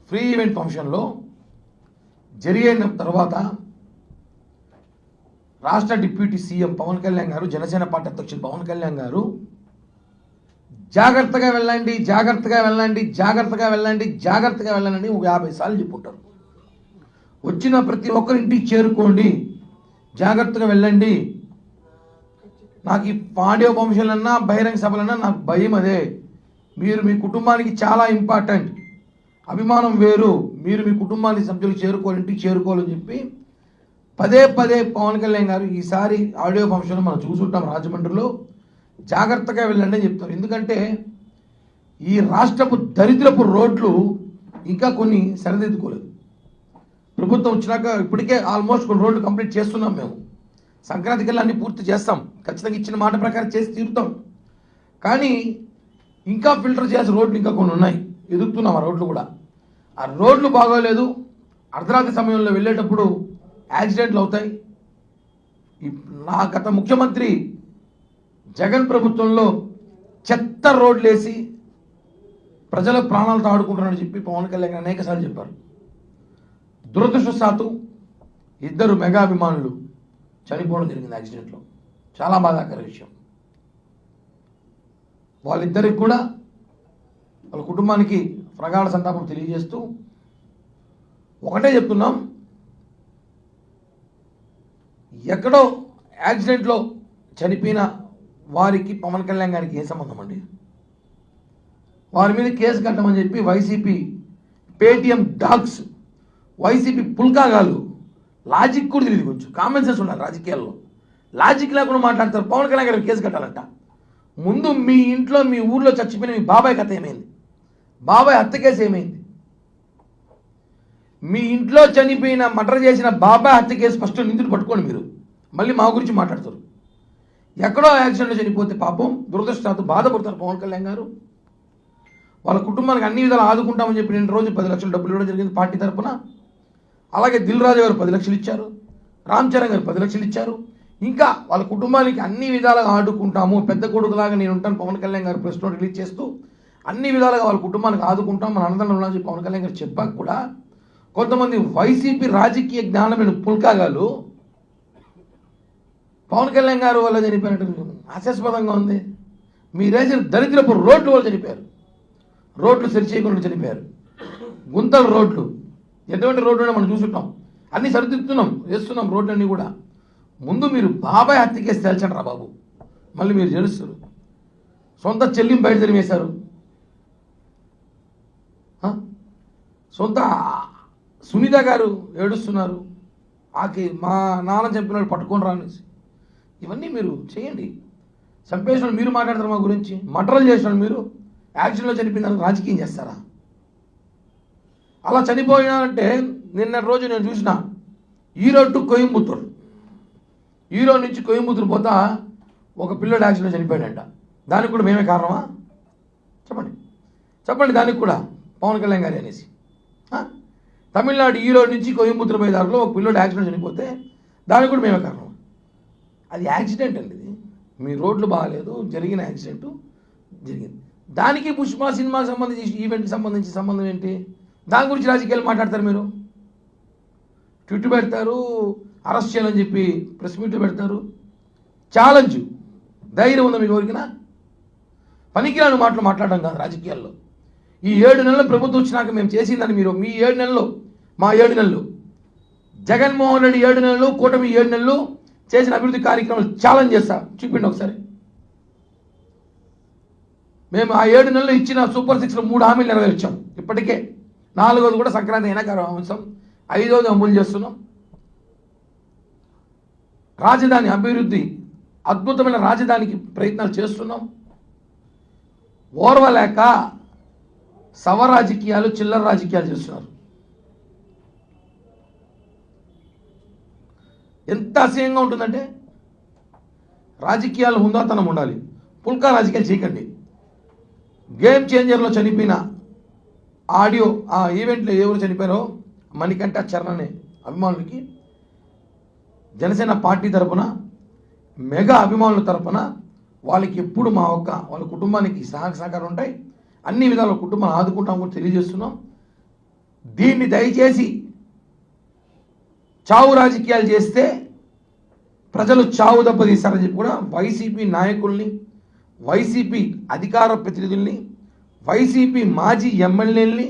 Free event ఫంక్షన్లో జరిగిన తర్వాత రాష్ట్ర డిప్యూటీ సీఎం పవన్ కళ్యాణ్ గారు, జనసేన పార్టీ అధ్యక్షుడు పవన్ కళ్యాణ్ గారు జాగ్రత్తగా వెళ్ళండి, జాగ్రత్తగా వెళ్ళండి, జాగ్రత్తగా వెళ్ళండి, జాగ్రత్తగా వెళ్ళండి ఒక 50 సార్లు చెప్పుంటారు. వచ్చిన ప్రతి ఒక్కరింటికి చేరుకోండి, జాగ్రత్తగా వెళ్ళండి. నాకు ఈ ఆడియో ఫంక్షన్లన్నా బహిరంగ సభలన్నా నాకు భయం. అదే మీరు మీ కుటుంబానికి చాలా ఇంపార్టెంట్. అభిమానం వేరు. మీరు మీ కుటుంబానికి సభ్యులు ఇంటికి చేరుకోవాలని చెప్పి పదే పదే పవన్ కళ్యాణ్ గారు ఈసారి ఆడియో ఫంక్షన్లో మనం చూసుంటాం రాజమండ్రిలో. జాగ్రత్తగా వెళ్ళండి అని చెప్తారు. ఎందుకంటే ఈ రాష్ట్రపు దరిద్రపు రోడ్లు ఇంకా కొన్ని సరిదిద్దుకోలేదు. ప్రభుత్వం వచ్చినాక ఇప్పటికే ఆల్మోస్ట్ కొన్ని రోడ్లు కంప్లీట్ చేస్తున్నాం. మేము సంక్రాంతికి వెళ్ళి అన్ని పూర్తి చేస్తాం, ఖచ్చితంగా ఇచ్చిన మాట ప్రకారం చేసి తీరుతాం. కానీ ఇంకా ఫిల్టర్ చేయాల్సిన రోడ్లు ఇంకా కొన్ని ఉన్నాయి, ఎదుగుతున్నాం ఆ రోడ్లు కూడా. ఆ రోడ్లు బాగోలేదు. అర్ధరాత్రి సమయంలో వెళ్ళేటప్పుడు యాక్సిడెంట్లు అవుతాయి. నా గత ముఖ్యమంత్రి జగన్ ప్రభుత్వంలో చెత్త రోడ్లు వేసి ప్రజల ప్రాణాలతో ఆడుకుంటున్నారని చెప్పి పవన్ కళ్యాణ్ అనేక సార్లు చెప్పారు. దురదృష్టవశాత్తు 2 మెగా అభిమానులు చనిపోవడం జరిగింది యాక్సిడెంట్లో. చాలా బాధాకర విషయం. వాళ్ళిద్దరికి కూడా వాళ్ళ కుటుంబానికి ప్రగాఢ సంతాపం తెలియజేస్తూ ఒకటే చెప్తున్నాం, ఎక్కడో యాక్సిడెంట్లో చనిపోయిన వారికి పవన్ కళ్యాణ్ గారికి ఏ సంబంధం అండి? వారి మీద కేసు కట్టమని చెప్పి వైసీపీ పేటీఎం డాగ్స్, వైసీపీ పుల్కాగాళ్ళు, లాజిక్ కూడా తెలియదు, కొంచెం కామన్ సెన్స్ ఉండాలి రాజకీయాల్లో. లాజిక్ లేకుండా మాట్లాడతారు. పవన్ కళ్యాణ్ గారికి కేసు కట్టాలంట. ముందు మీ ఇంట్లో మీ ఊర్లో చచ్చిపోయిన మీ బాబాయ్ కథ ఏమైంది? బాబాయ్ హత్య కేసు ఏమైంది? మీ ఇంట్లో చనిపోయిన మర్డర్ చేసిన బాబాయ్ హత్య కేసు ఫస్ట్ నిందితుడు పట్టుకోండి. మీరు మళ్ళీ మా గురించి మాట్లాడతారు. ఎక్కడో యాక్సిడెంట్లో చనిపోతే పాపం దురదృష్టవశాత్తు బాధపడతారు పవన్ కళ్యాణ్ గారు. వాళ్ళ కుటుంబానికి అన్ని విధాలు ఆదుకుంటామని చెప్పి నేను రోజు 10 లక్షల డబ్బులు ఇవ్వడం జరిగింది పార్టీ తరఫున. అలాగే దిల్ రాజు గారు 10 లక్షలు ఇచ్చారు, రామ్ చరణ్ గారు 10 లక్షలు ఇచ్చారు. ఇంకా వాళ్ళ కుటుంబానికి అన్ని విధాలుగా ఆదుకుంటాము, పెద్ద కొడుకులాగా నేను ఉంటాను పవన్ కళ్యాణ్ గారు ప్రెస్ నోట్ రిలీజ్ చేస్తూ అన్ని విధాలుగా వాళ్ళ కుటుంబానికి ఆదుకుంటాం, మన అన్నదండలు ఉన్నామని చెప్పి పవన్ కళ్యాణ్ గారు చెప్పాక కూడా కొంతమంది వైసీపీ రాజకీయ జ్ఞానమైన పుల్కాగాలు పవన్ కళ్యాణ్ గారు వల్ల చనిపోయినట్టు హాస్యాస్పదంగా ఉంది. మీరేసిన దరిద్రపు రోడ్లు వాళ్ళు చనిపోయారు. రోడ్లు సరిచేయకుండా చనిపోయారు. గుంతల రోడ్లు, ఎటువంటి రోడ్లు మనం చూసుంటాం. అన్నీ సరిదిద్దుతున్నాం, వేస్తున్నాం రోడ్లన్నీ కూడా. ముందు మీరు బాబాయ్ హత్య కేసు తేల్చండి రా బాబు. మళ్ళీ మీరు తెలుస్తారు. సొంత చెల్లిని బయట తరిమేశారు. సొంత సునీత గారు ఏడుస్తున్నారు. మా నాన్న చంపినాడు పట్టుకొని రానేసి. ఇవన్నీ మీరు చేయండి. చంపేసిన మీరు మాట్లాడతారు మా గురించి. మర్డర్లు చేసిన మీరు యాక్సిడెంట్లో చనిపోయిందని రాజకీయం చేస్తారా? అలా చనిపోయినారంటే నిన్న రోజు నేను చూసిన ఈరోడ్ టు కోయంబత్తూరు, ఈరోడ్ నుంచి కోయంబత్తూరు పోతా ఒక పిల్లడు యాక్సిడెంట్లో చనిపోయాడంట. దానికి కూడా మేమే కారణమా? చెప్పండి చెప్పండి. దానికి కూడా పవన్ కళ్యాణ్ గారి అనేసి. తమిళనాడు ఈరోడ్ నుంచి కోయంబత్తూరు పోయే దారిలో ఒక పిల్లడు యాక్సిడెంట్ చనిపోతే దానికి కూడా మేమే కారణం. అది యాక్సిడెంట్ అండి. ఇది మీ రోడ్లు బాగాలేదు, జరిగిన యాక్సిడెంట్ జరిగింది. దానికి పుష్ప సినిమాకి సంబంధించి ఈవెంట్కి సంబంధించి సంబంధం ఏంటి? దాని గురించి రాజకీయాలు మాట్లాడతారు మీరు. ట్విట్ పెడతారు, అరెస్ట్ చేయాలని చెప్పి ప్రెస్ మీట్లు పెడతారు. ఛాలెంజ్ ధైర్యం ఉందా మీకు ఎవరికినా? పనికిరాని మాటలు మాట్లాడడం కాదు రాజకీయాల్లో. ఈ 7 నెలల ప్రభుత్వం వచ్చినాక మేము చేసిందని మీరు మీ 7 నెలలు, మా 7 నెలలు, జగన్మోహన్ రెడ్డి 7 నెలలు, కూటమి 7 నెలలు చేసిన అభివృద్ధి కార్యక్రమాలు ఛాలెంజ్ చేస్తా. చూపిండి ఒకసారి. మేము ఆ 7 నెలలు ఇచ్చిన సూపర్ 6లో 3 హామీలు నెరవేర్చాం. ఇప్పటికే 4వది కూడా సంక్రాంతి అయినా అంశం, 5వది అమలు చేస్తున్నాం. రాజధాని అభివృద్ధి, అద్భుతమైన రాజధానికి ప్రయత్నాలు చేస్తున్నాం. ఓర్వలేక సవ రాజకీయాలు, చిల్లర రాజకీయాలు చేస్తున్నారు. ఎంత అసహ్యంగా ఉంటుందంటే రాజకీయాలు హుందాతనం ఉండాలి. పుల్కా రాజకీయాలు చేయకండి. గేమ్ చేంజర్లో చనిపోయిన ఆడియో ఆ ఈవెంట్లో ఎవరు చనిపోయారో మణికంఠ చరణ్ అనే అభిమానులకి జనసేన పార్టీ తరపున, మెగా అభిమానుల తరపున వాళ్ళకి ఎప్పుడు వాళ్ళ కుటుంబానికి సహకారం ఉంటాయి. అన్ని విధాల కుటుంబాన్ని ఆదుకుంటాం కూడా తెలియజేస్తున్నాం. దీన్ని దయచేసి చావు రాజకీయాలు చేస్తే ప్రజలు చావు దెబ్బతీస్తారని చెప్పి కూడా వైసీపీ నాయకుల్ని, వైసీపీ అధికార ప్రతినిధుల్ని, వైసీపీ మాజీ ఎమ్మెల్యేల్ని